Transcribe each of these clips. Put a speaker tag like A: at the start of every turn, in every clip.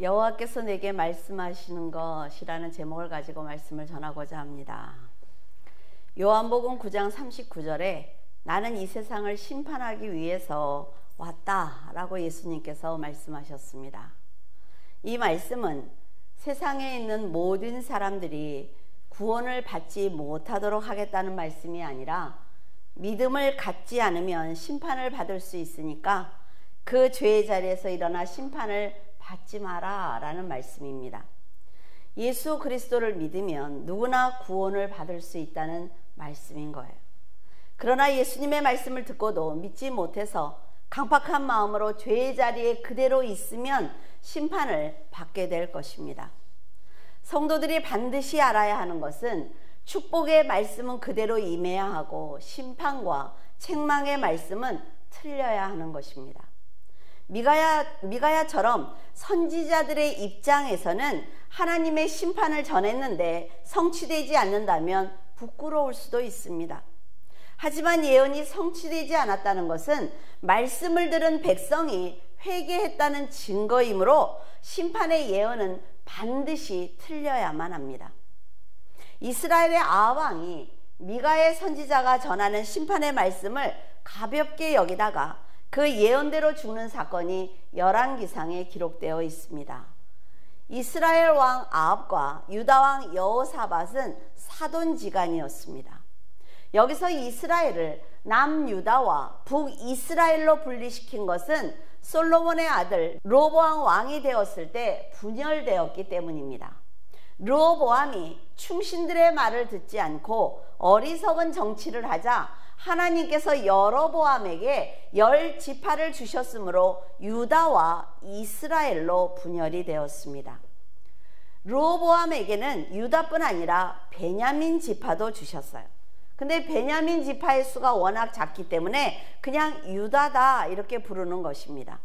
A: 여호와께서 내게 말씀하시는 것이라는 제목을 가지고 말씀을 전하고자 합니다. 요한복음 9장 39절에 나는 이 세상을 심판하기 위해서 왔다 라고 예수님께서 말씀하셨습니다. 이 말씀은 세상에 있는 모든 사람들이 구원을 받지 못하도록 하겠다는 말씀이 아니라 믿음을 갖지 않으면 심판을 받을 수 있으니까 그 죄의 자리에서 일어나 심판을 받지 마라 라는 말씀입니다. 예수 그리스도를 믿으면 누구나 구원을 받을 수 있다는 말씀인 거예요. 그러나 예수님의 말씀을 듣고도 믿지 못해서 강팍한 마음으로 죄의 자리에 그대로 있으면 심판을 받게 될 것입니다. 성도들이 반드시 알아야 하는 것은 축복의 말씀은 그대로 임해야 하고 심판과 책망의 말씀은 틀려야 하는 것입니다. 미가야처럼 선지자들의 입장에서는 하나님의 심판을 전했는데 성취되지 않는다면 부끄러울 수도 있습니다. 하지만 예언이 성취되지 않았다는 것은 말씀을 들은 백성이 회개했다는 증거이므로 심판의 예언은 반드시 틀려야만 합니다. 이스라엘의 아합 왕이 미가의 선지자가 전하는 심판의 말씀을 가볍게 여기다가 그 예언대로 죽는 사건이 열왕기상에 기록되어 있습니다. 이스라엘 왕 아합과 유다 왕 여호사밧은 사돈지간이었습니다. 여기서 이스라엘을 남유다와 북이스라엘로 분리시킨 것은 솔로몬의 아들 르호보암 왕이 되었을 때 분열되었기 때문입니다. 르호보암이 충신들의 말을 듣지 않고 어리석은 정치를 하자 하나님께서 여로보암에게 10지파를 주셨으므로 유다와 이스라엘로 분열이 되었습니다. 르호보암에게는 유다뿐 아니라 베냐민 지파도 주셨어요. 근데 베냐민 지파의 수가 워낙 작기 때문에 그냥 유다다 이렇게 부르는 것입니다.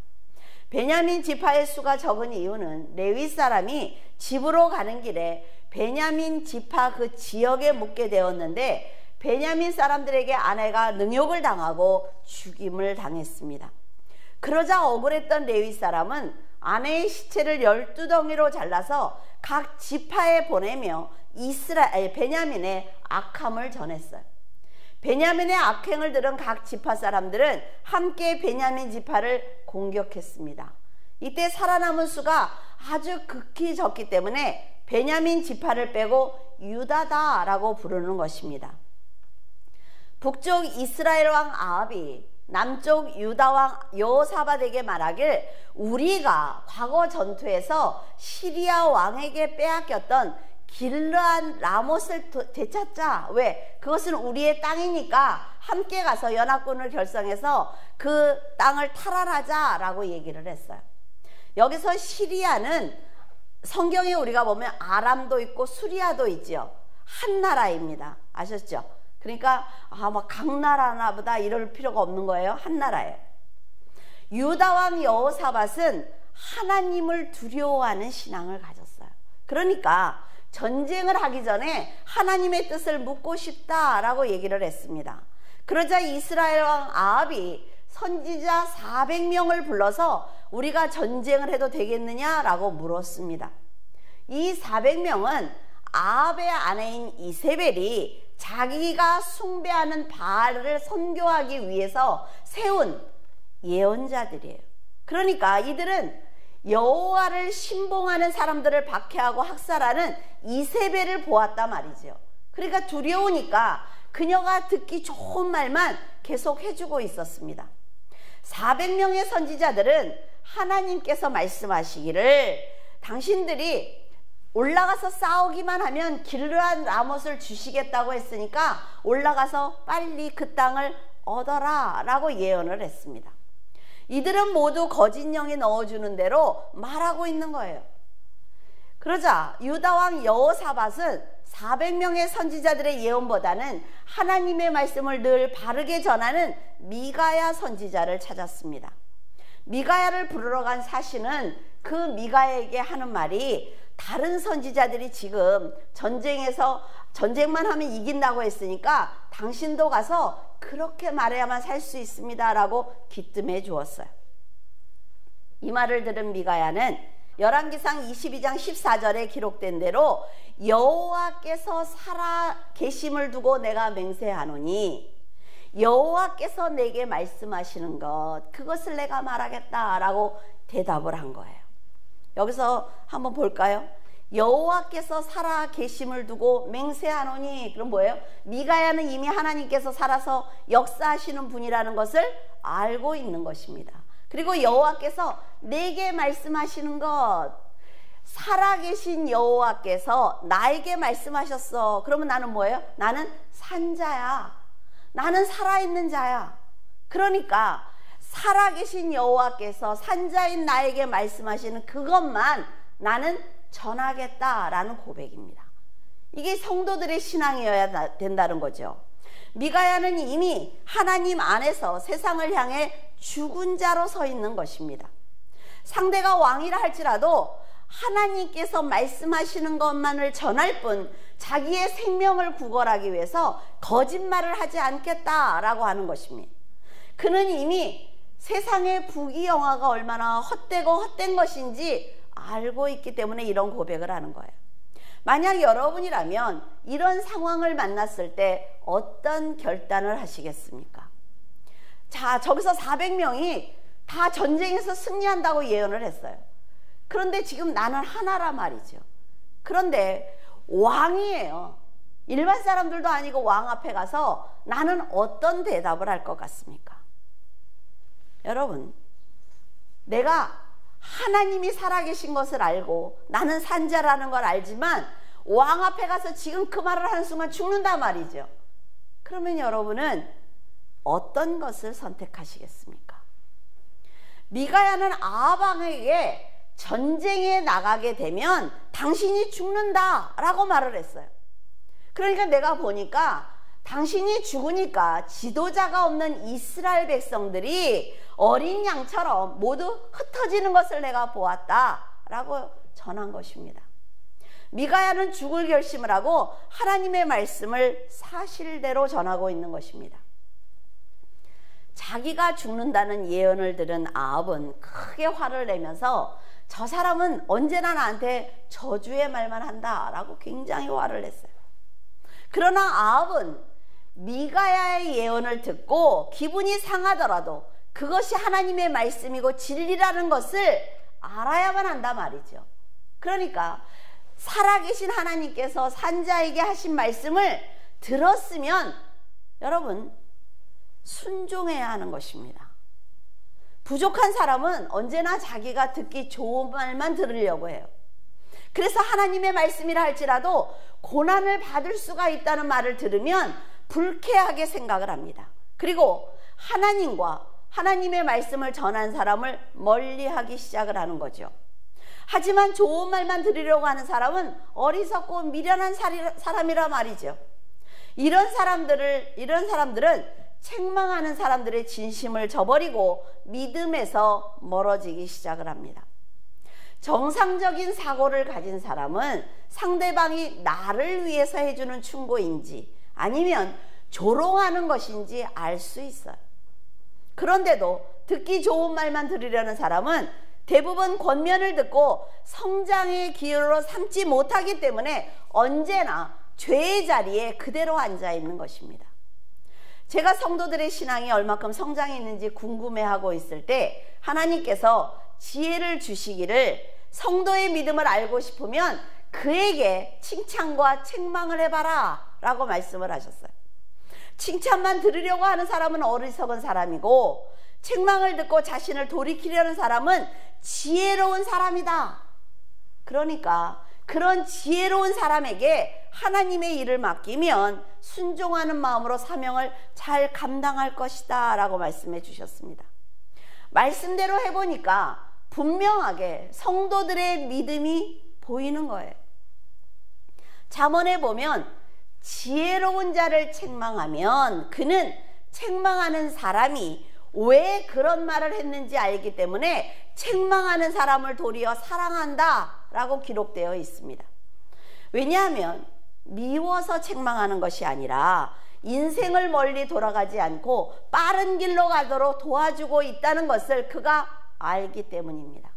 A: 베냐민 지파의 수가 적은 이유는 레위 사람이 집으로 가는 길에 베냐민 지파 그 지역에 묵게 되었는데 베냐민 사람들에게 아내가 능욕을 당하고 죽임을 당했습니다. 그러자 억울했던 레위 사람은 아내의 시체를 12덩이로 잘라서 각 지파에 보내며 베냐민의 악함을 전했어요. 베냐민의 악행을 들은 각 지파 사람들은 함께 베냐민 지파를 공격했습니다. 이때 살아남은 수가 아주 극히 적기 때문에 베냐민 지파를 빼고 유다다라고 부르는 것입니다. 북쪽 이스라엘 왕 아합이 남쪽 유다 왕 여호사밧에게 말하길 우리가 과거 전투에서 시리아 왕에게 빼앗겼던 길르앗 라못을 되찾자. 왜? 그것은 우리의 땅이니까 함께 가서 연합군을 결성해서 그 땅을 탈환하자 라고 얘기를 했어요. 여기서 시리아는 성경에 우리가 보면 아람도 있고 수리아도 있죠. 한 나라입니다. 아셨죠? 그러니까 각 나라나 보다 이럴 필요가 없는 거예요. 한 나라예요. 유다 왕 여호사밧은 하나님을 두려워하는 신앙을 가졌어요. 그러니까 전쟁을 하기 전에 하나님의 뜻을 묻고 싶다라고 얘기를 했습니다. 그러자 이스라엘 왕 아합이 선지자 400명을 불러서 우리가 전쟁을 해도 되겠느냐라고 물었습니다. 이 400명은 아합의 아내인 이세벨이 자기가 숭배하는 바알을 선교하기 위해서 세운 예언자들이에요. 그러니까 이들은 여호와를 신봉하는 사람들을 박해하고 학살하는 이세벨을 보았단 말이죠. 그러니까 두려우니까 그녀가 듣기 좋은 말만 계속 해주고 있었습니다. 400명의 선지자들은 하나님께서 말씀하시기를 당신들이 올라가서 싸우기만 하면 길르앗 라못을 주시겠다고 했으니까 올라가서 빨리 그 땅을 얻어라 라고 예언을 했습니다. 이들은 모두 거짓 영이 넣어주는 대로 말하고 있는 거예요. 그러자 유다 왕 여호사밧은 400명의 선지자들의 예언보다는 하나님의 말씀을 늘 바르게 전하는 미가야 선지자를 찾았습니다. 미가야를 부르러 간 사신은 그 미가야에게 하는 말이 다른 선지자들이 지금 전쟁만 하면 이긴다고 했으니까 당신도 가서 그렇게 말해야만 살 수 있습니다 라고 기뜸해 주었어요. 이 말을 들은 미가야는 열왕기상 22장 14절에 기록된 대로 여호와께서 살아 계심을 두고 내가 맹세하노니 여호와께서 내게 말씀하시는 것 그것을 내가 말하겠다라고 대답을 한 거예요. 여기서 한번 볼까요? 여호와께서 살아 계심을 두고 맹세하노니, 그럼 뭐예요? 미가야는 이미 하나님께서 살아서 역사하시는 분이라는 것을 알고 있는 것입니다. 그리고 여호와께서 내게 말씀하시는 것, 살아계신 여호와께서 나에게 말씀하셨어. 그러면 나는 뭐예요? 나는 산자야. 나는 살아있는 자야. 그러니까 살아계신 여호와께서 산자인 나에게 말씀하시는 그것만 나는 전하겠다라는 고백입니다. 이게 성도들의 신앙이어야 된다는 거죠. 미가야는 이미 하나님 안에서 세상을 향해 죽은 자로 서 있는 것입니다. 상대가 왕이라 할지라도 하나님께서 말씀하시는 것만을 전할 뿐 자기의 생명을 구걸하기 위해서 거짓말을 하지 않겠다라고 하는 것입니다. 그는 이미 세상의 부귀영화가 얼마나 헛되고 헛된 것인지 알고 있기 때문에 이런 고백을 하는 거예요. 만약 여러분이라면 이런 상황을 만났을 때 어떤 결단을 하시겠습니까? 자, 저기서 400명이 다 전쟁에서 승리한다고 예언을 했어요. 그런데 지금 나는 하나라 말이죠. 그런데 왕이에요. 일반 사람들도 아니고 왕 앞에 가서 나는 어떤 대답을 할 것 같습니까? 여러분, 내가 하나님이 살아계신 것을 알고 나는 산자라는 걸 알지만 왕 앞에 가서 지금 그 말을 하는 순간 죽는단 말이죠. 그러면 여러분은 어떤 것을 선택하시겠습니까? 미가야는 아합 왕에게 전쟁에 나가게 되면 당신이 죽는다 라고 말을 했어요. 그러니까 내가 보니까 당신이 죽으니까 지도자가 없는 이스라엘 백성들이 어린 양처럼 모두 흩어지는 것을 내가 보았다 라고 전한 것입니다. 미가야는 죽을 결심을 하고 하나님의 말씀을 사실대로 전하고 있는 것입니다. 자기가 죽는다는 예언을 들은 아합은 크게 화를 내면서 저 사람은 언제나 나한테 저주의 말만 한다 라고 굉장히 화를 냈어요. 그러나 아합은 미가야의 예언을 듣고 기분이 상하더라도 그것이 하나님의 말씀이고 진리라는 것을 알아야만 한다 말이죠. 그러니까 살아계신 하나님께서 산자에게 하신 말씀을 들었으면 여러분 순종해야 하는 것입니다. 부족한 사람은 언제나 자기가 듣기 좋은 말만 들으려고 해요. 그래서 하나님의 말씀이라 할지라도 고난을 받을 수가 있다는 말을 들으면 불쾌하게 생각을 합니다. 그리고 하나님과 하나님의 말씀을 전한 사람을 멀리하기 시작을 하는 거죠. 하지만 좋은 말만 들으려고 하는 사람은 어리석고 미련한 사람이라 말이죠. 이런 사람들은 책망하는 사람들의 진심을 저버리고 믿음에서 멀어지기 시작을 합니다. 정상적인 사고를 가진 사람은 상대방이 나를 위해서 해주는 충고인지 아니면 조롱하는 것인지 알 수 있어요. 그런데도 듣기 좋은 말만 들으려는 사람은 대부분 권면을 듣고 성장의 기회로 삼지 못하기 때문에 언제나 죄의 자리에 그대로 앉아 있는 것입니다. 제가 성도들의 신앙이 얼마큼 성장했는지 궁금해하고 있을 때 하나님께서 지혜를 주시기를 성도의 믿음을 알고 싶으면 그에게 칭찬과 책망을 해봐라 라고 말씀을 하셨어요. 칭찬만 들으려고 하는 사람은 어리석은 사람이고 책망을 듣고 자신을 돌이키려는 사람은 지혜로운 사람이다. 그러니까 그런 지혜로운 사람에게 하나님의 일을 맡기면 순종하는 마음으로 사명을 잘 감당할 것이다 라고 말씀해 주셨습니다. 말씀대로 해보니까 분명하게 성도들의 믿음이 보이는 거예요. 잠언에 보면 지혜로운 자를 책망하면 그는 책망하는 사람이 왜 그런 말을 했는지 알기 때문에 책망하는 사람을 도리어 사랑한다 라고 기록되어 있습니다. 왜냐하면 미워서 책망하는 것이 아니라 인생을 멀리 돌아가지 않고 빠른 길로 가도록 도와주고 있다는 것을 그가 알기 때문입니다.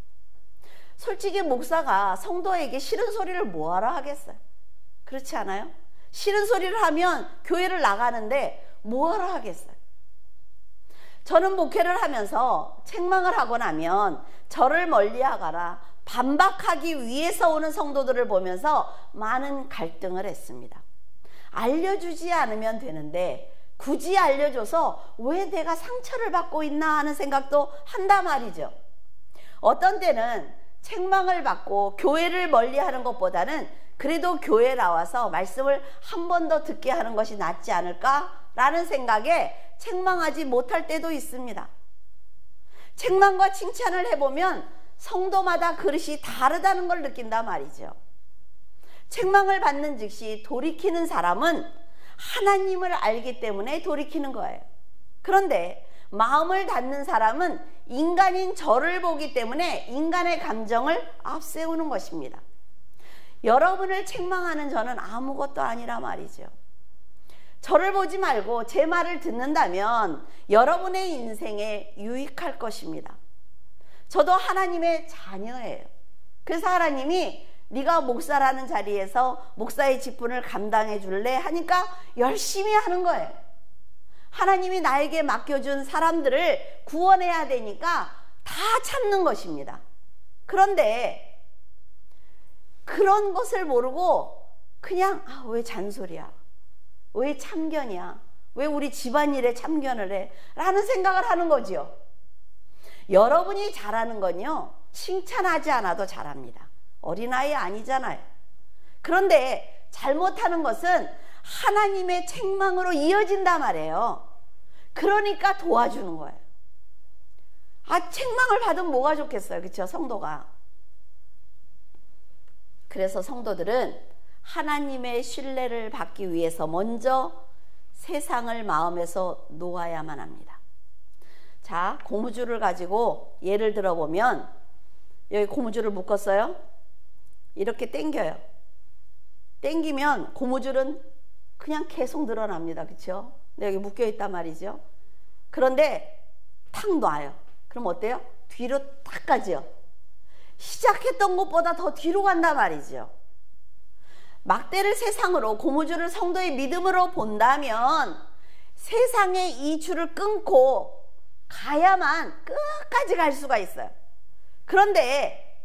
A: 솔직히 목사가 성도에게 싫은 소리를 뭐하러 하겠어요? 그렇지 않아요? 싫은 소리를 하면 교회를 나가는데 뭐하러 하겠어요? 저는 목회를 하면서 책망을 하고 나면 저를 멀리하거나 반박하기 위해서 오는 성도들을 보면서 많은 갈등을 했습니다. 알려주지 않으면 되는데 굳이 알려줘서 왜 내가 상처를 받고 있나 하는 생각도 한단 말이죠. 어떤 때는 책망을 받고 교회를 멀리하는 것보다는 그래도 교회에 나와서 말씀을 한 번 더 듣게 하는 것이 낫지 않을까라는 생각에 책망하지 못할 때도 있습니다. 책망과 칭찬을 해보면 성도마다 그릇이 다르다는 걸 느낀단 말이죠. 책망을 받는 즉시 돌이키는 사람은 하나님을 알기 때문에 돌이키는 거예요. 그런데 마음을 닫는 사람은 인간인 저를 보기 때문에 인간의 감정을 앞세우는 것입니다. 여러분을 책망하는 저는 아무것도 아니라 말이죠. 저를 보지 말고 제 말을 듣는다면 여러분의 인생에 유익할 것입니다. 저도 하나님의 자녀예요. 그래서 하나님이 네가 목사라는 자리에서 목사의 직분을 감당해 줄래? 하니까 열심히 하는 거예요. 하나님이 나에게 맡겨준 사람들을 구원해야 되니까 다 참는 것입니다. 그런데 그런 것을 모르고 그냥 왜 잔소리야? 왜 참견이야? 왜 우리 집안일에 참견을 해? 라는 생각을 하는 거지요. 여러분이 잘하는 건요, 칭찬하지 않아도 잘합니다. 어린아이 아니잖아요. 그런데 잘못하는 것은 하나님의 책망으로 이어진단 말이에요. 그러니까 도와주는 거예요. 책망을 받으면 뭐가 좋겠어요, 그렇죠? 성도가. 그래서 성도들은 하나님의 신뢰를 받기 위해서 먼저 세상을 마음에서 놓아야만 합니다. 자, 고무줄을 가지고 예를 들어보면 여기 고무줄을 묶었어요. 이렇게 당겨요. 당기면 고무줄은 그냥 계속 늘어납니다. 그렇죠? 여기 묶여 있단 말이죠. 그런데 탁 놔요. 그럼 어때요? 뒤로 탁 가죠. 시작했던 것보다 더 뒤로 간단 말이죠. 막대를 세상으로, 고무줄을 성도의 믿음으로 본다면 세상의 이 줄을 끊고 가야만 끝까지 갈 수가 있어요. 그런데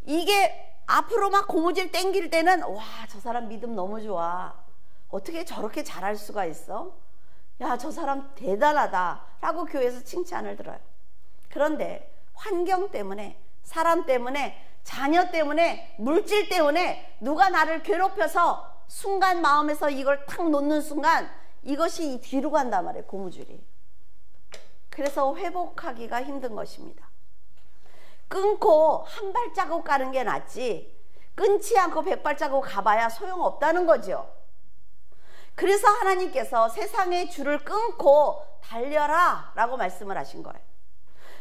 A: 이게 앞으로 막 고무줄 당길 때는 와, 저 사람 믿음 너무 좋아. 어떻게 저렇게 잘할 수가 있어? 야, 저 사람 대단하다 라고 교회에서 칭찬을 들어요. 그런데 환경 때문에, 사람 때문에, 자녀 때문에, 물질 때문에 누가 나를 괴롭혀서 순간 마음에서 이걸 탁 놓는 순간 이것이 뒤로 간단 말이에요, 고무줄이. 그래서 회복하기가 힘든 것입니다. 끊고 한 발자국 가는 게 낫지 끊지 않고 100발자국 가봐야 소용없다는 거죠. 그래서 하나님께서 세상의 줄을 끊고 달려라 라고 말씀을 하신 거예요.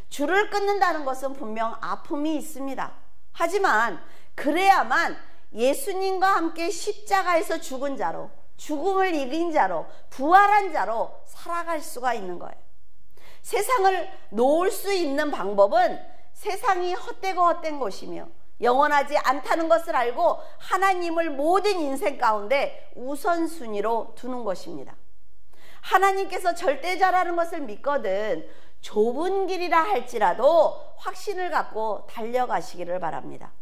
A: 줄을 끊는다는 것은 분명 아픔이 있습니다. 하지만 그래야만 예수님과 함께 십자가에서 죽은 자로, 죽음을 이긴 자로, 부활한 자로 살아갈 수가 있는 거예요. 세상을 놓을 수 있는 방법은 세상이 헛되고 헛된 곳이며 영원하지 않다는 것을 알고 하나님을 모든 인생 가운데 우선순위로 두는 것입니다. 하나님께서 절대자라는 것을 믿거든 좁은 길이라 할지라도 확신을 갖고 달려가시기를 바랍니다.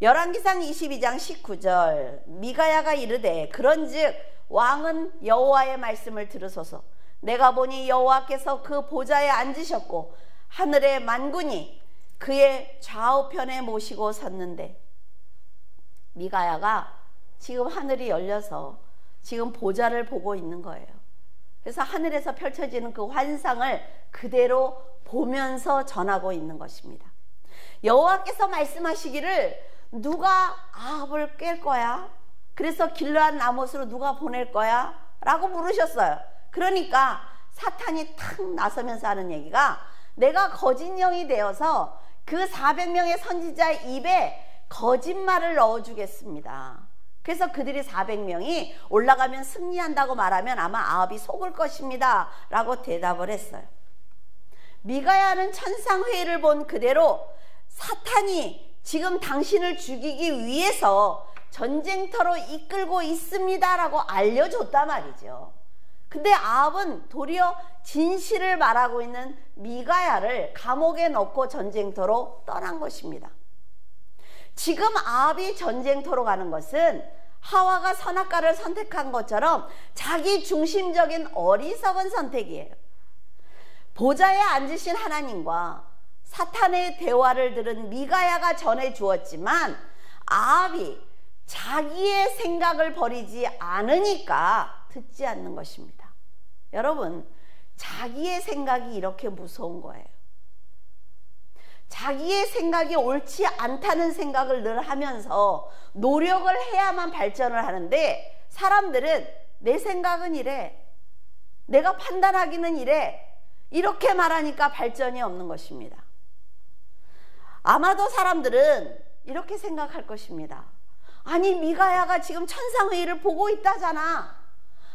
A: 열왕기상 22장 19절 미가야가 이르되 그런즉 왕은 여호와의 말씀을 들으소서. 내가 보니 여호와께서 그 보좌에 앉으셨고 하늘의 만군이 그의 좌우편에 모시고 섰는데, 미가야가 지금 하늘이 열려서 지금 보좌를 보고 있는 거예요. 그래서 하늘에서 펼쳐지는 그 환상을 그대로 보면서 전하고 있는 것입니다. 여호와께서 말씀하시기를 누가 아합을 깰 거야? 그래서 길르앗 나못으로 누가 보낼 거야? 라고 물으셨어요. 그러니까 사탄이 탁 나서면서 하는 얘기가 내가 거짓 영이 되어서 그 400명의 선지자의 입에 거짓말을 넣어주겠습니다. 그래서 그들이 400명이 올라가면 승리한다고 말하면 아마 아합이 속을 것입니다 라고 대답을 했어요. 미가야는 천상회의를 본 그대로 사탄이 지금 당신을 죽이기 위해서 전쟁터로 이끌고 있습니다 라고 알려줬단 말이죠. 근데 아합은 도리어 진실을 말하고 있는 미가야를 감옥에 넣고 전쟁터로 떠난 것입니다. 지금 아합이 전쟁터로 가는 것은 하와가 선악과를 선택한 것처럼 자기 중심적인 어리석은 선택이에요. 보좌에 앉으신 하나님과 사탄의 대화를 들은 미가야가 전해 주었지만 아합이 자기의 생각을 버리지 않으니까 듣지 않는 것입니다. 여러분, 자기의 생각이 이렇게 무서운 거예요. 자기의 생각이 옳지 않다는 생각을 늘 하면서 노력을 해야만 발전을 하는데, 사람들은 내 생각은 이래, 내가 판단하기는 이래, 이렇게 말하니까 발전이 없는 것입니다. 아마도 사람들은 이렇게 생각할 것입니다. 아니, 미가야가 지금 천상회의를 보고 있다잖아.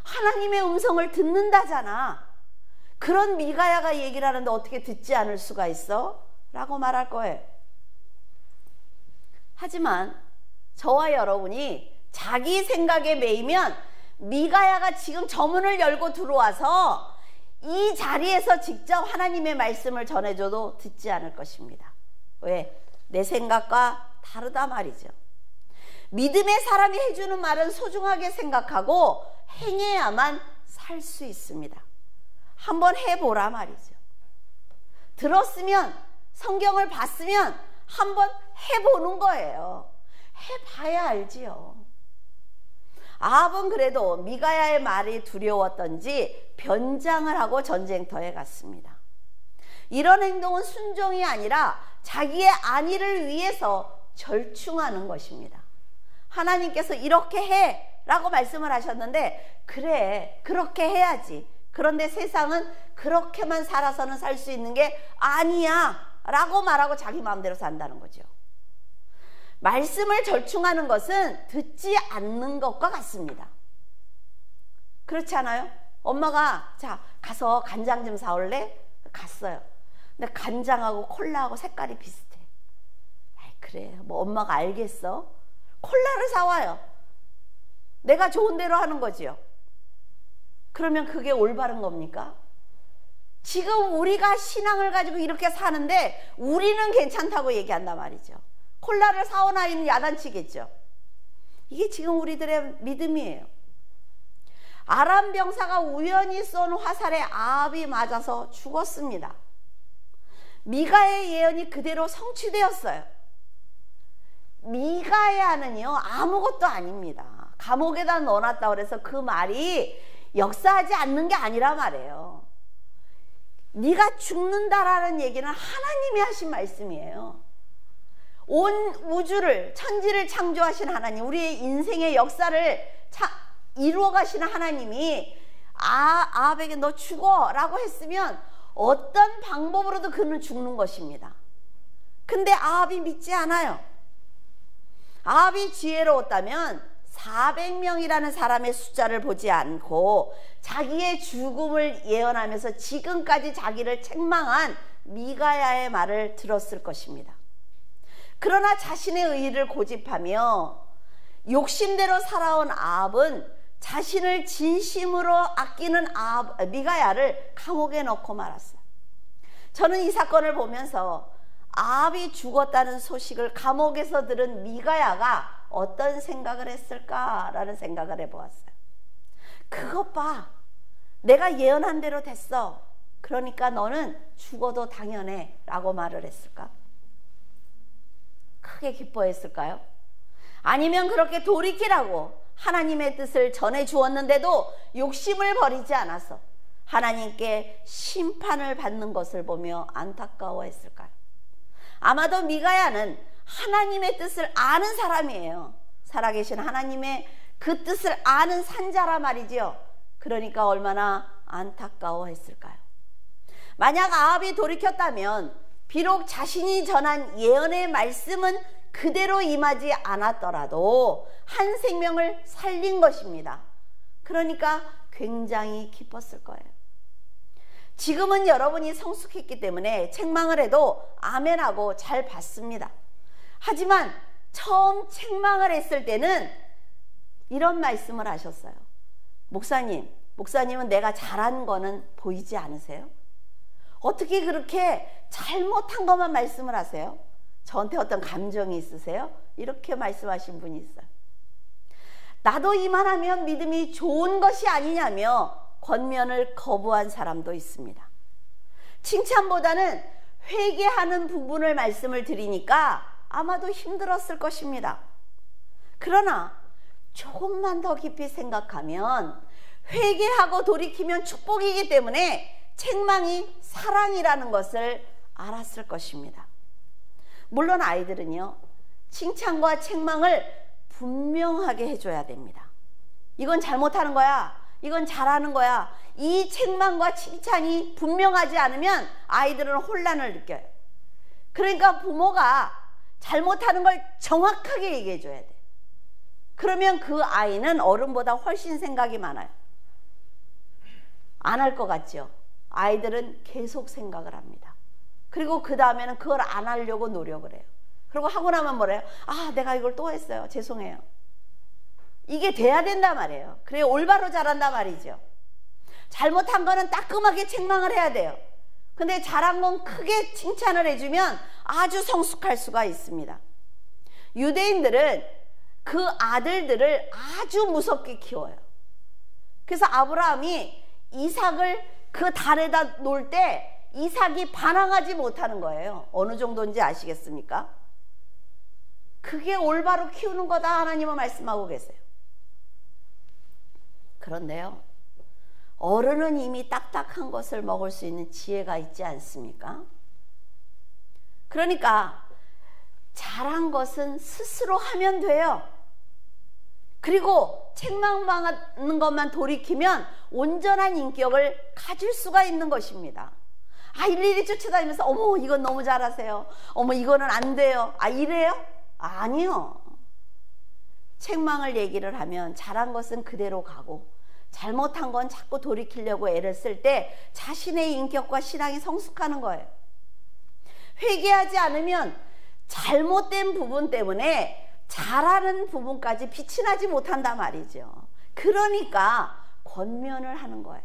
A: 하나님의 음성을 듣는다잖아. 그런 미가야가 얘기를 하는데 어떻게 듣지 않을 수가 있어? 라고 말할 거예요. 하지만 저와 여러분이 자기 생각에 매이면 미가야가 지금 저 문을 열고 들어와서 이 자리에서 직접 하나님의 말씀을 전해줘도 듣지 않을 것입니다. 왜? 내 생각과 다르다 말이죠. 믿음의 사람이 해주는 말은 소중하게 생각하고 행해야만 살 수 있습니다. 한번 해보라 말이죠. 들었으면, 성경을 봤으면 한번 해보는 거예요. 해봐야 알지요. 아합은 그래도 미가야의 말이 두려웠던지 변장을 하고 전쟁터에 갔습니다. 이런 행동은 순종이 아니라 자기의 안위를 위해서 절충하는 것입니다. 하나님께서 이렇게 해 라고 말씀을 하셨는데, 그래, 그렇게 해야지. 그런데 세상은 그렇게만 살아서는 살 수 있는 게 아니야 라고 말하고 자기 마음대로 산다는 거죠. 말씀을 절충하는 것은 듣지 않는 것과 같습니다. 그렇지 않아요? 엄마가 자, 가서 간장 좀 사올래? 갔어요. 근데 간장하고 콜라하고 색깔이 비슷해. 아이, 그래, 뭐 엄마가 알겠어? 콜라를 사와요. 내가 좋은 대로 하는 거지요. 그러면 그게 올바른 겁니까? 지금 우리가 신앙을 가지고 이렇게 사는데 우리는 괜찮다고 얘기한단 말이죠. 콜라를 사온 아이는 야단치겠죠. 이게 지금 우리들의 믿음이에요. 아람 병사가 우연히 쏜 화살에 아합이 맞아서 죽었습니다. 미가의 예언이 그대로 성취되었어요. 미가야는요, 아무것도 아닙니다. 감옥에다 넣어놨다 그래서 그 말이 역사하지 않는 게 아니라 말이에요. 네가 죽는다라는 얘기는 하나님이 하신 말씀이에요. 온 우주를, 천지를 창조하신 하나님, 우리의 인생의 역사를 이루어 가시는 하나님이 아합에게 너 죽어 라고 했으면 어떤 방법으로도 그는 죽는 것입니다. 근데 아합이 믿지 않아요. 아합이 지혜로웠다면 400명이라는 사람의 숫자를 보지 않고 자기의 죽음을 예언하면서 지금까지 자기를 책망한 미가야의 말을 들었을 것입니다. 그러나 자신의 의의를 고집하며 욕심대로 살아온 아합은 자신을 진심으로 아끼는 미가야를 감옥에 넣고 말았어요. 저는 이 사건을 보면서 아합이 죽었다는 소식을 감옥에서 들은 미가야가 어떤 생각을 했을까라는 생각을 해보았어요. 그것 봐, 내가 예언한 대로 됐어. 그러니까 너는 죽어도 당연해 라고 말을 했을까? 크게 기뻐했을까요? 아니면 그렇게 돌이키라고 하나님의 뜻을 전해 주었는데도 욕심을 버리지 않아서 하나님께 심판을 받는 것을 보며 안타까워했을까요? 아마도 미가야는 하나님의 뜻을 아는 사람이에요. 살아계신 하나님의 그 뜻을 아는 산자라 말이지요. 그러니까 얼마나 안타까워했을까요? 만약 아합이 돌이켰다면 비록 자신이 전한 예언의 말씀은 그대로 임하지 않았더라도 한 생명을 살린 것입니다. 그러니까 굉장히 기뻤을 거예요. 지금은 여러분이 성숙했기 때문에 책망을 해도 아멘하고 잘 받습니다. 하지만 처음 책망을 했을 때는 이런 말씀을 하셨어요. 목사님은 내가 잘한 거는 보이지 않으세요? 어떻게 그렇게 잘못한 것만 말씀을 하세요? 저한테 어떤 감정이 있으세요? 이렇게 말씀하신 분이 있어요. 나도 이만하면 믿음이 좋은 것이 아니냐며 권면을 거부한 사람도 있습니다. 칭찬보다는 회개하는 부분을 말씀을 드리니까 아마도 힘들었을 것입니다. 그러나 조금만 더 깊이 생각하면 회개하고 돌이키면 축복이기 때문에 책망이 사랑이라는 것을 알았을 것입니다. 물론 아이들은요, 칭찬과 책망을 분명하게 해줘야 됩니다. 이건 잘못하는 거야, 이건 잘하는 거야. 이 책망과 칭찬이 분명하지 않으면 아이들은 혼란을 느껴요. 그러니까 부모가 잘못하는 걸 정확하게 얘기해 줘야 돼. 그러면 그 아이는 어른보다 훨씬 생각이 많아요. 안 할 것 같죠? 아이들은 계속 생각을 합니다. 그리고 그 다음에는 그걸 안 하려고 노력을 해요. 그리고 하고 나면 뭐래요? 아, 내가 이걸 또 했어요. 죄송해요. 이게 돼야 된단 말이에요. 그래 올바로 자란단 말이죠. 잘못한 거는 따끔하게 책망을 해야 돼요. 근데 잘한 건 크게 칭찬을 해주면 아주 성숙할 수가 있습니다. 유대인들은 그 아들들을 아주 무섭게 키워요. 그래서 아브라함이 이삭을 그 달에다 놓을 때 이삭이 반항하지 못하는 거예요. 어느 정도인지 아시겠습니까? 그게 올바로 키우는 거다 하나님은 말씀하고 계세요. 그런데요, 어른은 이미 딱딱한 것을 먹을 수 있는 지혜가 있지 않습니까? 그러니까 잘한 것은 스스로 하면 돼요. 그리고 책망하는 것만 돌이키면 온전한 인격을 가질 수가 있는 것입니다. 아, 일일이 쫓아다니면서 어머 이건 너무 잘하세요, 어머 이거는 안 돼요, 아 이래요? 아니요. 책망을 얘기를 하면 잘한 것은 그대로 가고 잘못한 건 자꾸 돌이키려고 애를 쓸 때 자신의 인격과 신앙이 성숙하는 거예요. 회개하지 않으면 잘못된 부분 때문에 잘하는 부분까지 빛이 나지 못한단 말이죠. 그러니까 권면을 하는 거예요.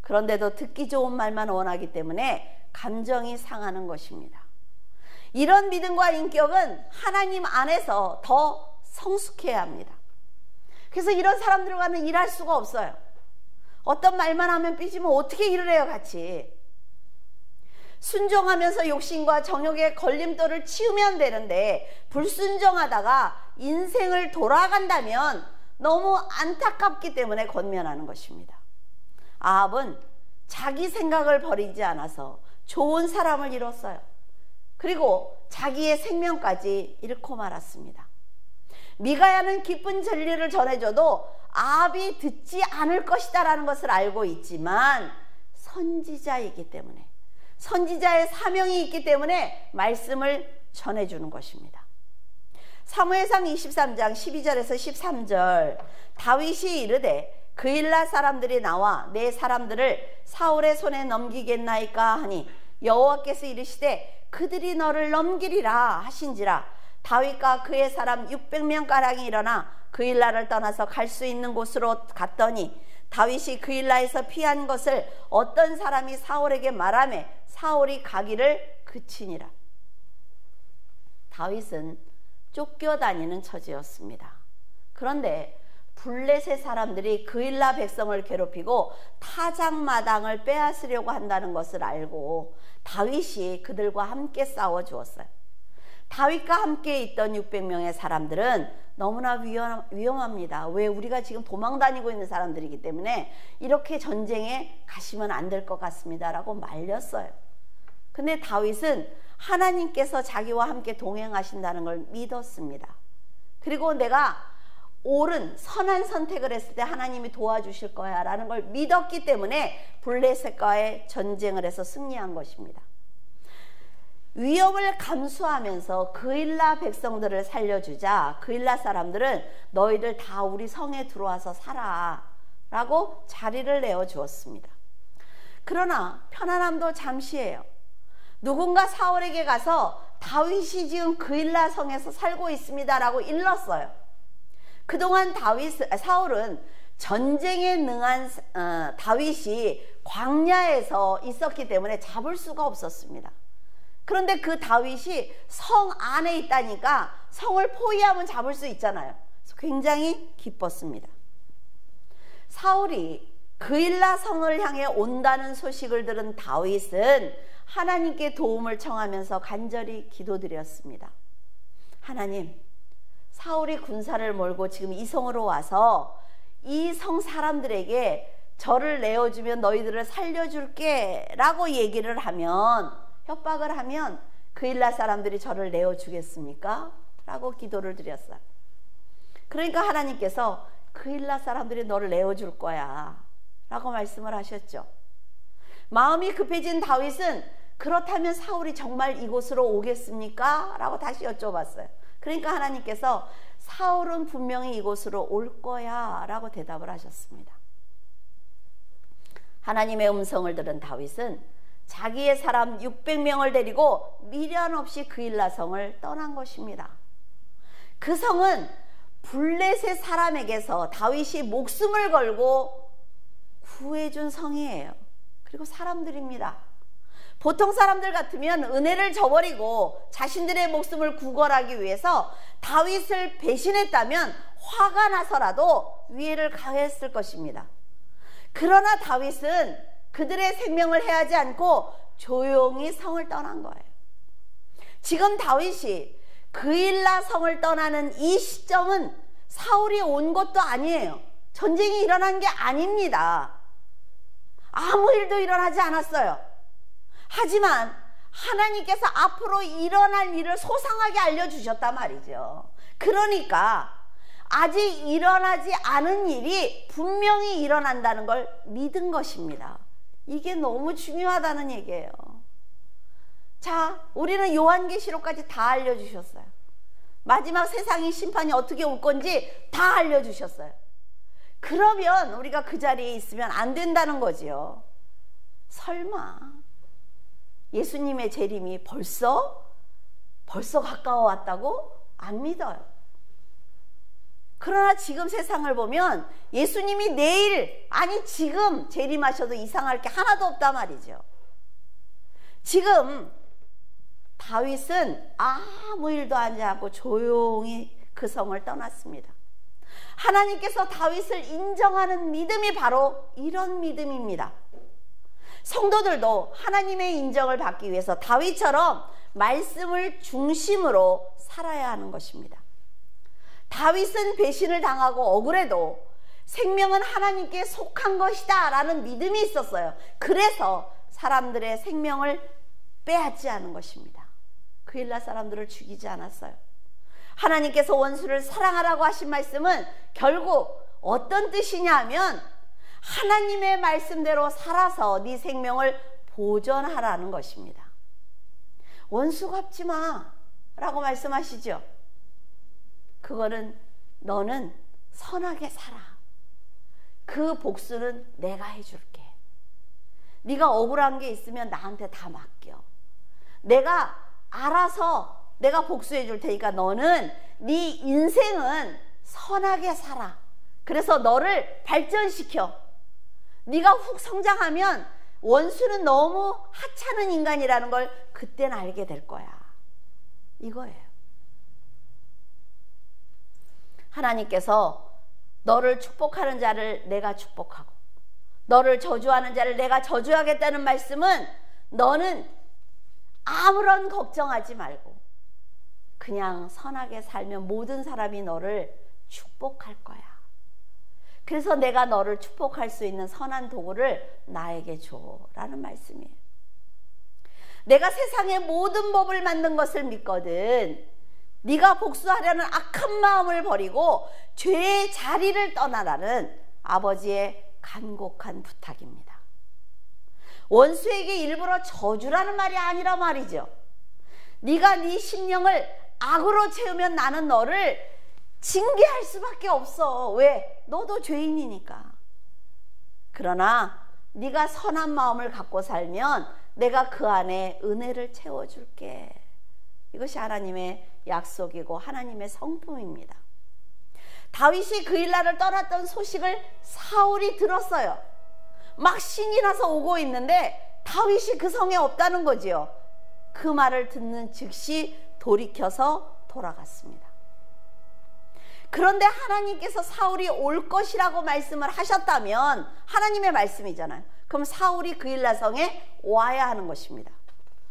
A: 그런데도 듣기 좋은 말만 원하기 때문에 감정이 상하는 것입니다. 이런 믿음과 인격은 하나님 안에서 더 성숙해야 합니다. 그래서 이런 사람들과는 일할 수가 없어요. 어떤 말만 하면 삐지면 어떻게 일을 해요, 같이. 순종하면서 욕심과 정욕의 걸림돌을 치우면 되는데 불순종하다가 인생을 돌아간다면 너무 안타깝기 때문에 권면하는 것입니다. 아합은 자기 생각을 버리지 않아서 좋은 사람을 잃었어요. 그리고 자기의 생명까지 잃고 말았습니다. 미가야는 기쁜 진리를 전해줘도 아합이 듣지 않을 것이다 라는 것을 알고 있지만 선지자이기 때문에, 선지자의 사명이 있기 때문에 말씀을 전해주는 것입니다. 사무엘상 23장 12절에서 13절, 다윗이 이르되 그일라 사람들이 나와 내 사람들을 사울의 손에 넘기겠나이까 하니 여호와께서 이르시되 그들이 너를 넘기리라 하신지라. 다윗과 그의 사람 600명가량이 일어나 그일라를 떠나서 갈 수 있는 곳으로 갔더니 다윗이 그일라에서 피한 것을 어떤 사람이 사울에게 말하매 사울이 가기를 그치니라. 다윗은 쫓겨다니는 처지였습니다. 그런데 블레셋 사람들이 그일라 백성을 괴롭히고 타작마당을 빼앗으려고 한다는 것을 알고 다윗이 그들과 함께 싸워 주었어요. 다윗과 함께 있던 600명의 사람들은 너무나 위험합니다. 왜? 우리가 지금 도망다니고 있는 사람들이기 때문에 이렇게 전쟁에 가시면 안 될 것 같습니다 라고 말렸어요. 근데 다윗은 하나님께서 자기와 함께 동행하신다는 걸 믿었습니다. 그리고 내가 옳은 선한 선택을 했을 때 하나님이 도와주실 거야 라는 걸 믿었기 때문에 블레셋과의 전쟁을 해서 승리한 것입니다. 위협을 감수하면서 그일라 백성들을 살려주자 그일라 사람들은 너희들 다 우리 성에 들어와서 살아 라고 자리를 내어주었습니다. 그러나 편안함도 잠시예요. 누군가 사울에게 가서 다윗이 지금 그일라 성에서 살고 있습니다 라고 일렀어요. 그동안 사울은 전쟁에 능한 다윗이 광야에서 있었기 때문에 잡을 수가 없었습니다. 그런데 그 다윗이 성 안에 있다니까 성을 포위하면 잡을 수 있잖아요. 그래서 굉장히 기뻤습니다. 사울이 그일라 성을 향해 온다는 소식을 들은 다윗은 하나님께 도움을 청하면서 간절히 기도드렸습니다. 하나님, 사울이 군사를 몰고 지금 이 성으로 와서 이 성 사람들에게 저를 내어주면 너희들을 살려줄게 라고 얘기를 하면, 협박을 하면 그일라 사람들이 저를 내어주겠습니까? 라고 기도를 드렸어요. 그러니까 하나님께서 그일라 사람들이 너를 내어줄 거야 라고 말씀을 하셨죠. 마음이 급해진 다윗은 그렇다면 사울이 정말 이곳으로 오겠습니까? 라고 다시 여쭤봤어요. 그러니까 하나님께서 사울은 분명히 이곳으로 올 거야 라고 대답을 하셨습니다. 하나님의 음성을 들은 다윗은 자기의 사람 600명을 데리고 미련 없이 그일라 성을 떠난 것입니다. 그 성은 블레셋 사람에게서 다윗이 목숨을 걸고 구해준 성이에요. 그리고 사람들입니다. 보통 사람들 같으면 은혜를 저버리고 자신들의 목숨을 구걸하기 위해서 다윗을 배신했다면 화가 나서라도 위해를 가했을 것입니다. 그러나 다윗은 그들의 생명을 해하지 않고 조용히 성을 떠난 거예요. 지금 다윗이 그일라 성을 떠나는 이 시점은 사울이 온 것도 아니에요. 전쟁이 일어난 게 아닙니다. 아무 일도 일어나지 않았어요. 하지만 하나님께서 앞으로 일어날 일을 소상하게 알려주셨단 말이죠. 그러니까 아직 일어나지 않은 일이 분명히 일어난다는 걸 믿은 것입니다. 이게 너무 중요하다는 얘기예요. 자, 우리는 요한계시록까지 다 알려주셨어요. 마지막 세상의 심판이 어떻게 올 건지 다 알려주셨어요. 그러면 우리가 그 자리에 있으면 안 된다는 거지요. 설마 예수님의 재림이 벌써 가까워 왔다고? 안 믿어요. 그러나 지금 세상을 보면 예수님이 내일, 아니 지금 재림하셔도 이상할 게 하나도 없단 말이죠. 지금 다윗은 아무 일도 하지 않고 조용히 그 성을 떠났습니다. 하나님께서 다윗을 인정하는 믿음이 바로 이런 믿음입니다. 성도들도 하나님의 인정을 받기 위해서 다윗처럼 말씀을 중심으로 살아야 하는 것입니다. 다윗은 배신을 당하고 억울해도 생명은 하나님께 속한 것이다 라는 믿음이 있었어요. 그래서 사람들의 생명을 빼앗지 않은 것입니다. 그일라 사람들을 죽이지 않았어요. 하나님께서 원수를 사랑하라고 하신 말씀은 결국 어떤 뜻이냐 하면 하나님의 말씀대로 살아서 네 생명을 보존하라는 것입니다. 원수 갚지 마 라고 말씀하시죠. 그거는 너는 선하게 살아. 그 복수는 내가 해줄게. 네가 억울한 게 있으면 나한테 다 맡겨. 내가 알아서 내가 복수해 줄 테니까 너는 네 인생은 선하게 살아. 그래서 너를 발전시켜. 네가 훅 성장하면 원수는 너무 하찮은 인간이라는 걸 그때는 알게 될 거야. 이거예요. 하나님께서 너를 축복하는 자를 내가 축복하고 너를 저주하는 자를 내가 저주하겠다는 말씀은 너는 아무런 걱정하지 말고 그냥 선하게 살면 모든 사람이 너를 축복할 거야. 그래서 내가 너를 축복할 수 있는 선한 도구를 나에게 줘 라는 말씀이에요. 내가 세상의 모든 법을 만든 것을 믿거든 네가 복수하려는 악한 마음을 버리고 죄의 자리를 떠나라는 아버지의 간곡한 부탁입니다. 원수에게 일부러 저주라는 말이 아니라 말이죠. 네가 네 심령을 악으로 채우면 나는 너를 징계할 수밖에 없어. 왜? 너도 죄인이니까. 그러나 네가 선한 마음을 갖고 살면 내가 그 안에 은혜를 채워줄게. 이것이 하나님의 약속이고 하나님의 성품입니다. 다윗이 그일라를 떠났던 소식을 사울이 들었어요. 막 신이 나서 오고 있는데 다윗이 그 성에 없다는 거지요. 그 말을 듣는 즉시 돌이켜서 돌아갔습니다. 그런데 하나님께서 사울이 올 것이라고 말씀을 하셨다면, 하나님의 말씀이잖아요. 그럼 사울이 그일라 성에 와야 하는 것입니다.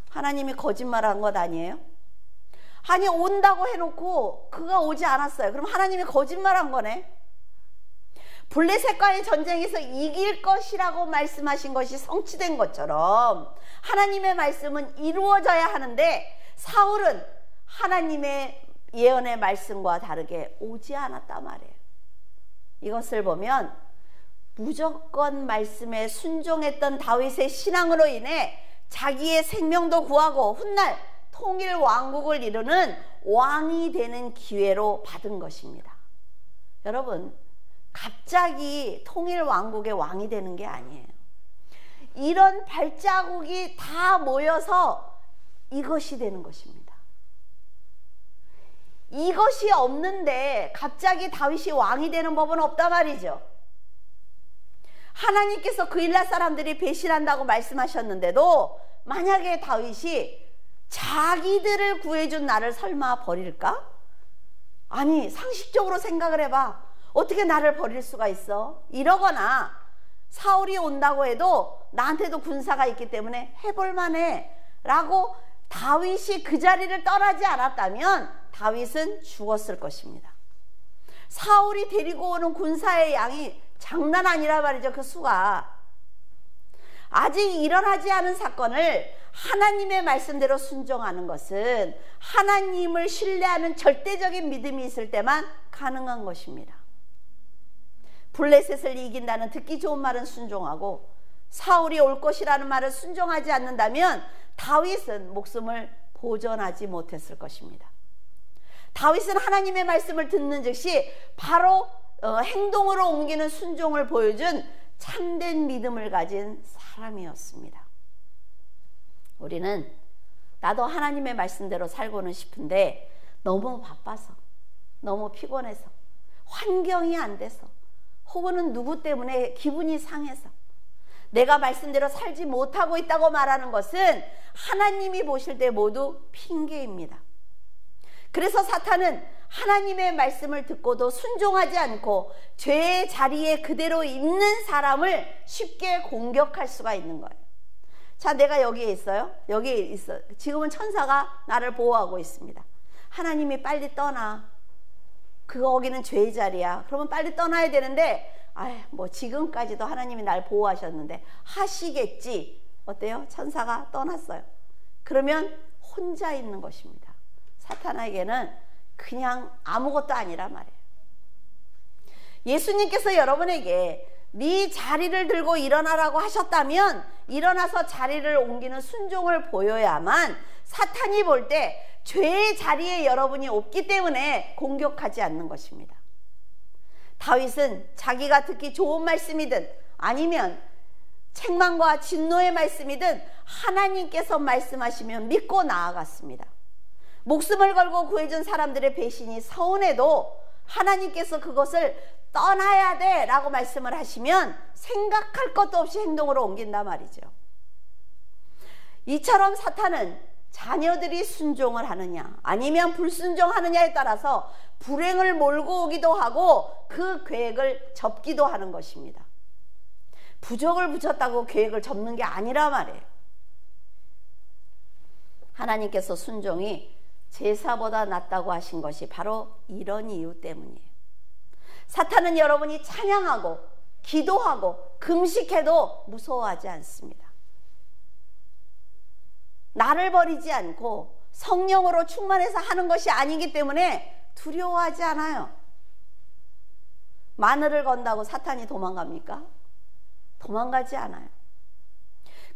A: 하나님이 거짓말한 것 아니에요? 아니, 온다고 해놓고 그가 오지 않았어요. 그럼 하나님이 거짓말한 거네. 블레셋과의 전쟁에서 이길 것이라고 말씀하신 것이 성취된 것처럼 하나님의 말씀은 이루어져야 하는데, 사울은 하나님의 예언의 말씀과 다르게 오지 않았단 말이에요. 이것을 보면 무조건 말씀에 순종했던 다윗의 신앙으로 인해 자기의 생명도 구하고 훗날 통일 왕국을 이루는 왕이 되는 기회로 받은 것입니다. 여러분, 갑자기 통일 왕국의 왕이 되는 게 아니에요. 이런 발자국이 다 모여서 이것이 되는 것입니다. 이것이 없는데 갑자기 다윗이 왕이 되는 법은 없단 말이죠. 하나님께서 그일라 사람들이 배신한다고 말씀하셨는데도 만약에 다윗이 자기들을 구해준 나를 설마 버릴까? 아니, 상식적으로 생각을 해봐. 어떻게 나를 버릴 수가 있어? 이러거나 사울이 온다고 해도 나한테도 군사가 있기 때문에 해볼만해 라고 다윗이 그 자리를 떠나지 않았다면 다윗은 죽었을 것입니다. 사울이 데리고 오는 군사의 양이 장난 아니라 말이죠. 그 수가. 아직 일어나지 않은 사건을 하나님의 말씀대로 순종하는 것은 하나님을 신뢰하는 절대적인 믿음이 있을 때만 가능한 것입니다. 블레셋을 이긴다는 듣기 좋은 말은 순종하고 사울이 올 것이라는 말을 순종하지 않는다면 다윗은 목숨을 보존하지 못했을 것입니다. 다윗은 하나님의 말씀을 듣는 즉시 바로 행동으로 옮기는 순종을 보여준 참된 믿음을 가진 사람이었습니다. 우리는 나도 하나님의 말씀대로 살고는 싶은데 너무 바빠서, 너무 피곤해서, 환경이 안 돼서, 혹은 누구 때문에 기분이 상해서 내가 말씀대로 살지 못하고 있다고 말하는 것은 하나님이 보실 때 모두 핑계입니다. 그래서 사탄은 하나님의 말씀을 듣고도 순종하지 않고 죄의 자리에 그대로 있는 사람을 쉽게 공격할 수가 있는 거예요. 자, 내가 여기에 있어요. 여기에 있어. 지금은 천사가 나를 보호하고 있습니다. 하나님이 빨리 떠나. 거기는 죄의 자리야. 그러면 빨리 떠나야 되는데, 뭐 지금까지도 하나님이 날 보호하셨는데 하시겠지. 어때요? 천사가 떠났어요. 그러면 혼자 있는 것입니다. 사탄에게는 그냥 아무것도 아니란 말이에요. 예수님께서 여러분에게 네 자리를 들고 일어나라고 하셨다면 일어나서 자리를 옮기는 순종을 보여야만 사탄이 볼 때 죄의 자리에 여러분이 없기 때문에 공격하지 않는 것입니다. 다윗은 자기가 듣기 좋은 말씀이든 아니면 책망과 진노의 말씀이든 하나님께서 말씀하시면 믿고 나아갔습니다. 목숨을 걸고 구해준 사람들의 배신이 서운해도 하나님께서 그것을 떠나야 돼 라고 말씀을 하시면 생각할 것도 없이 행동으로 옮긴단 말이죠. 이처럼 사탄은 자녀들이 순종을 하느냐 아니면 불순종하느냐에 따라서 불행을 몰고 오기도 하고 그 계획을 접기도 하는 것입니다. 부적을 붙였다고 계획을 접는 게 아니라 말이에요. 하나님께서 순종이 제사보다 낫다고 하신 것이 바로 이런 이유 때문이에요. 사탄은 여러분이 찬양하고 기도하고 금식해도 무서워하지 않습니다. 나를 버리지 않고 성령으로 충만해서 하는 것이 아니기 때문에 두려워하지 않아요. 마늘을 건다고 사탄이 도망갑니까? 도망가지 않아요.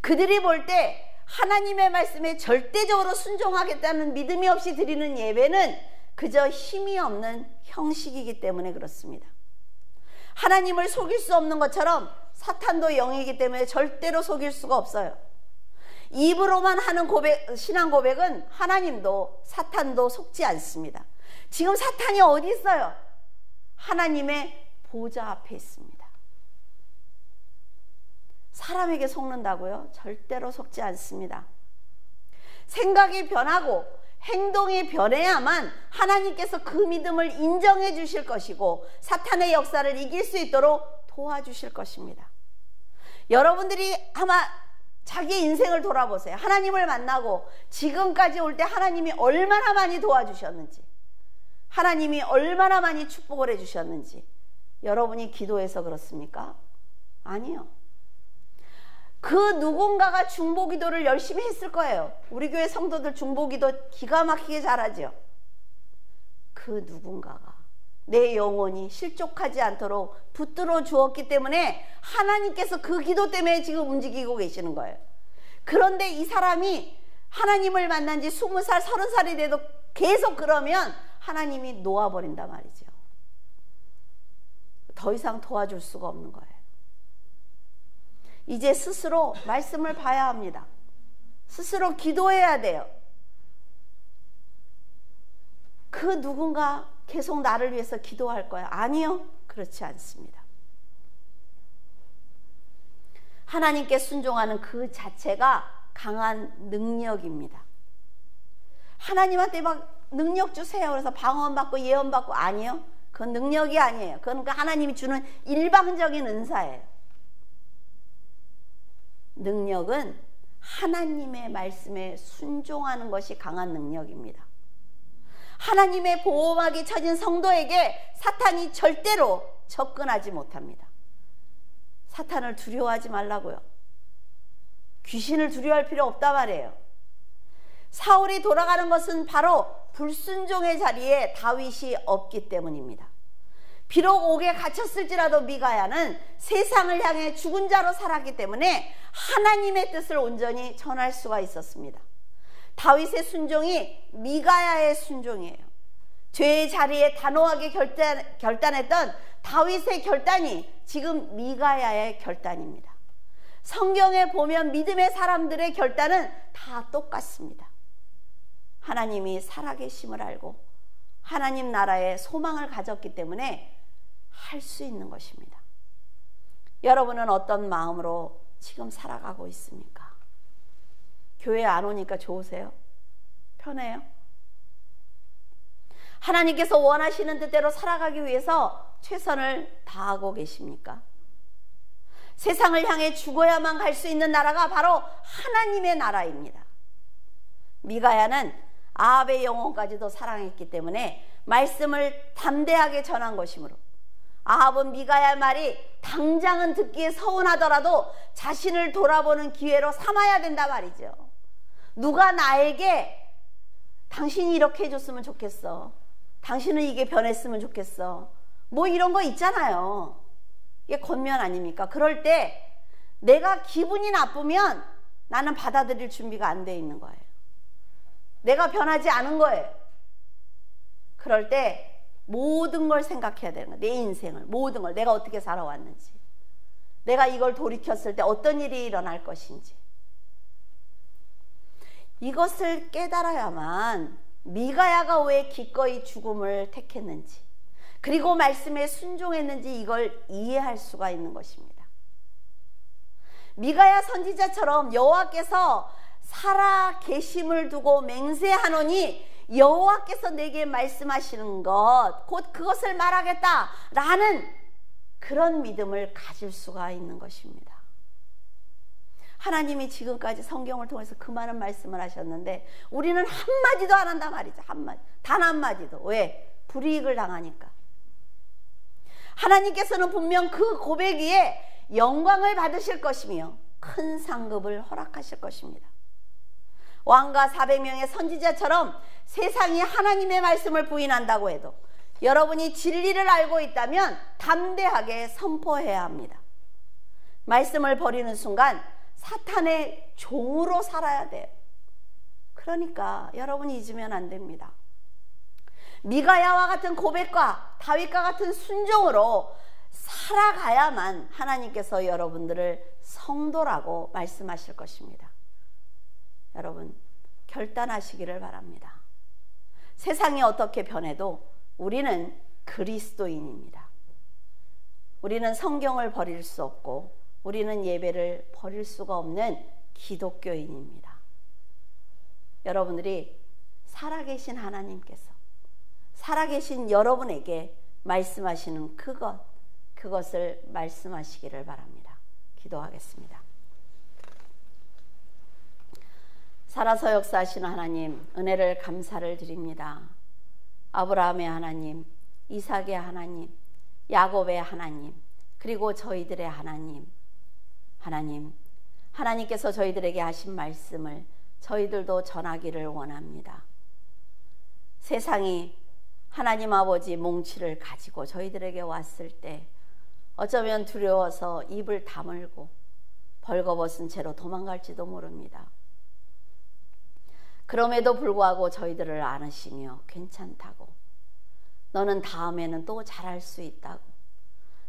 A: 그들이 볼 때 하나님의 말씀에 절대적으로 순종하겠다는 믿음이 없이 드리는 예배는 그저 힘이 없는 형식이기 때문에 그렇습니다. 하나님을 속일 수 없는 것처럼 사탄도 영이기 때문에 절대로 속일 수가 없어요. 입으로만 하는 신앙 고백은 하나님도 사탄도 속지 않습니다. 지금 사탄이 어디 있어요? 하나님의 보좌 앞에 있습니다. 사람에게 속는다고요? 절대로 속지 않습니다. 생각이 변하고 행동이 변해야만 하나님께서 그 믿음을 인정해 주실 것이고 사탄의 역사를 이길 수 있도록 도와주실 것입니다. 여러분들이 아마 자기 인생을 돌아보세요. 하나님을 만나고 지금까지 올 때 하나님이 얼마나 많이 도와주셨는지, 하나님이 얼마나 많이 축복을 해주셨는지. 여러분이 기도해서 그렇습니까? 아니요. 그 누군가가 중보기도를 열심히 했을 거예요. 우리 교회 성도들 중보기도 기가 막히게 잘하죠. 그 누군가가 내 영혼이 실족하지 않도록 붙들어 주었기 때문에 하나님께서 그 기도 때문에 지금 움직이고 계시는 거예요. 그런데 이 사람이 하나님을 만난 지 20살, 30살이 돼도 계속 그러면 하나님이 놓아버린단 말이죠. 더 이상 도와줄 수가 없는 거예요. 이제 스스로 말씀을 봐야 합니다. 스스로 기도해야 돼요. 그 누군가 계속 나를 위해서 기도할 거야? 아니요, 그렇지 않습니다. 하나님께 순종하는 그 자체가 강한 능력입니다. 하나님한테 막 능력 주세요 그래서 방언받고 예언받고, 아니요, 그건 능력이 아니에요. 그건 하나님이 주는 일방적인 은사예요. 능력은 하나님의 말씀에 순종하는 것이 강한 능력입니다. 하나님의 보호막이 쳐진 성도에게 사탄이 절대로 접근하지 못합니다. 사탄을 두려워하지 말라고요. 귀신을 두려워할 필요 없단 말이에요. 사울이 돌아가는 것은 바로 불순종의 자리에 다윗이 없기 때문입니다. 비록 옥에 갇혔을지라도 미가야는 세상을 향해 죽은 자로 살았기 때문에 하나님의 뜻을 온전히 전할 수가 있었습니다. 다윗의 순종이 미가야의 순종이에요. 죄의 자리에 단호하게 결단했던 다윗의 결단이 지금 미가야의 결단입니다. 성경에 보면 믿음의 사람들의 결단은 다 똑같습니다. 하나님이 살아계심을 알고 하나님 나라에 소망을 가졌기 때문에 할 수 있는 것입니다. 여러분은 어떤 마음으로 지금 살아가고 있습니까? 교회 안 오니까 좋으세요? 편해요? 하나님께서 원하시는 뜻대로 살아가기 위해서 최선을 다하고 계십니까? 세상을 향해 죽어야만 갈 수 있는 나라가 바로 하나님의 나라입니다. 미가야는 아합의 영혼까지도 사랑했기 때문에 말씀을 담대하게 전한 것이므로 아합은 미가야의 말이 당장은 듣기에 서운하더라도 자신을 돌아보는 기회로 삼아야 된다 말이죠. 누가 나에게 당신이 이렇게 해줬으면 좋겠어, 당신은 이게 변했으면 좋겠어, 뭐 이런 거 있잖아요. 이게 권면 아닙니까? 그럴 때 내가 기분이 나쁘면 나는 받아들일 준비가 안 돼 있는 거예요. 내가 변하지 않은 거예요. 그럴 때 모든 걸 생각해야 되는 거예요. 내 인생을, 모든 걸, 내가 어떻게 살아왔는지, 내가 이걸 돌이켰을 때 어떤 일이 일어날 것인지, 이것을 깨달아야만 미가야가 왜 기꺼이 죽음을 택했는지, 그리고 말씀에 순종했는지 이걸 이해할 수가 있는 것입니다. 미가야 선지자처럼 여호와께서 살아 계심을 두고 맹세하노니 여호와께서 내게 말씀하시는 것 곧 그것을 말하겠다라는 그런 믿음을 가질 수가 있는 것입니다. 하나님이 지금까지 성경을 통해서 그 많은 말씀을 하셨는데 우리는 한마디도 안 한단 말이죠. 한마디, 단 한마디도. 왜? 불이익을 당하니까. 하나님께서는 분명 그 고백 위에 영광을 받으실 것이며 큰 상급을 허락하실 것입니다. 왕과 400명의 선지자처럼 세상이 하나님의 말씀을 부인한다고 해도 여러분이 진리를 알고 있다면 담대하게 선포해야 합니다. 말씀을 버리는 순간 사탄의 종으로 살아야 돼요. 그러니까 여러분이 잊으면 안 됩니다. 미가야와 같은 고백과 다윗과 같은 순종으로 살아가야만 하나님께서 여러분들을 성도라고 말씀하실 것입니다. 여러분, 결단하시기를 바랍니다. 세상이 어떻게 변해도 우리는 그리스도인입니다. 우리는 성경을 버릴 수 없고 우리는 예배를 버릴 수가 없는 기독교인입니다. 여러분들이 살아계신 하나님께서 살아계신 여러분에게 말씀하시는 그것을 말씀하시기를 바랍니다. 기도하겠습니다. 살아서 역사하시는 하나님, 은혜를 감사를 드립니다. 아브라함의 하나님, 이삭의 하나님, 야곱의 하나님, 그리고 저희들의 하나님, 하나님께서 저희들에게 하신 말씀을 저희들도 전하기를 원합니다. 세상이 하나님 아버지 몽치를 가지고 저희들에게 왔을 때 어쩌면 두려워서 입을 다물고 벌거벗은 채로 도망갈지도 모릅니다. 그럼에도 불구하고 저희들을 안으시며 괜찮다고, 너는 다음에는 또 잘할 수 있다고,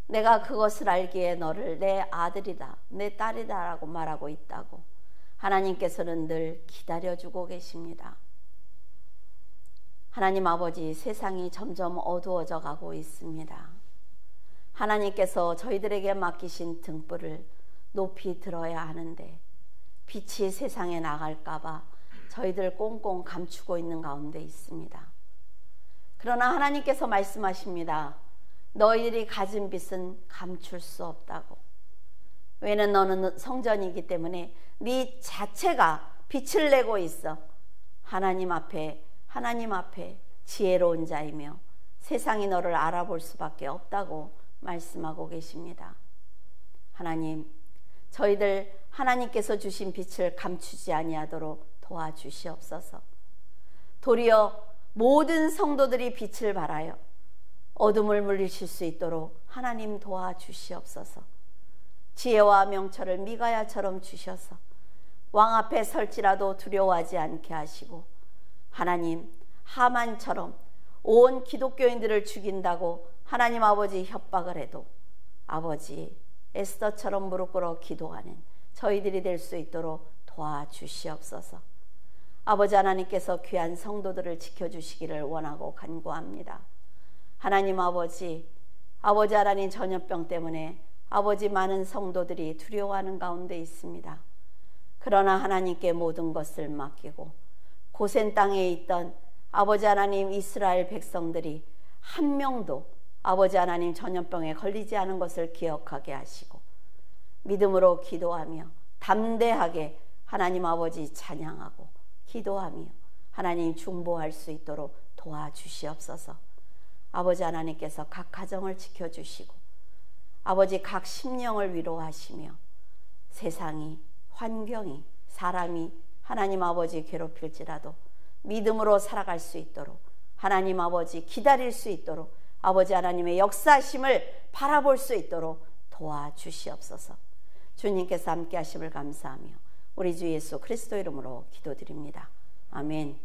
A: 내가 그것을 알기에 너를 내 아들이다, 내 딸이다 라고 말하고 있다고 하나님께서는 늘 기다려주고 계십니다. 하나님 아버지, 세상이 점점 어두워져 가고 있습니다. 하나님께서 저희들에게 맡기신 등불을 높이 들어야 하는데 빛이 세상에 나갈까 봐 저희들 꽁꽁 감추고 있는 가운데 있습니다. 그러나 하나님께서 말씀하십니다. 너희들이 가진 빛은 감출 수 없다고. 왜냐하면 너는 성전이기 때문에 네 자체가 빛을 내고 있어. 하나님 앞에 지혜로운 자이며 세상이 너를 알아볼 수밖에 없다고 말씀하고 계십니다. 하나님, 저희들 하나님께서 주신 빛을 감추지 아니하도록 도와주시옵소서. 도리어 모든 성도들이 빛을 발하여 어둠을 물리칠 수 있도록 하나님 도와주시옵소서. 지혜와 명철을 미가야처럼 주셔서 왕 앞에 설지라도 두려워하지 않게 하시고, 하나님, 하만처럼 온 기독교인들을 죽인다고 하나님 아버지 협박을 해도 아버지 에스더처럼 무릎 꿇어 기도하는 저희들이 될 수 있도록 도와주시옵소서. 아버지 하나님께서 귀한 성도들을 지켜주시기를 원하고 간구합니다. 하나님 아버지 하나님 전염병 때문에 아버지 많은 성도들이 두려워하는 가운데 있습니다. 그러나 하나님께 모든 것을 맡기고 고센 땅에 있던 아버지 하나님 이스라엘 백성들이 한 명도 아버지 하나님 전염병에 걸리지 않은 것을 기억하게 하시고 믿음으로 기도하며 담대하게 하나님 아버지 찬양하고 기도하며 하나님 중보할 수 있도록 도와주시옵소서. 아버지 하나님께서 각 가정을 지켜주시고 아버지 각 심령을 위로하시며 세상이, 환경이, 사람이 하나님 아버지 괴롭힐지라도 믿음으로 살아갈 수 있도록, 하나님 아버지 기다릴 수 있도록, 아버지 하나님의 역사하심을 바라볼 수 있도록 도와주시옵소서. 주님께서 함께 하심을 감사하며 우리 주 예수 그리스도 이름으로 기도드립니다. 아멘.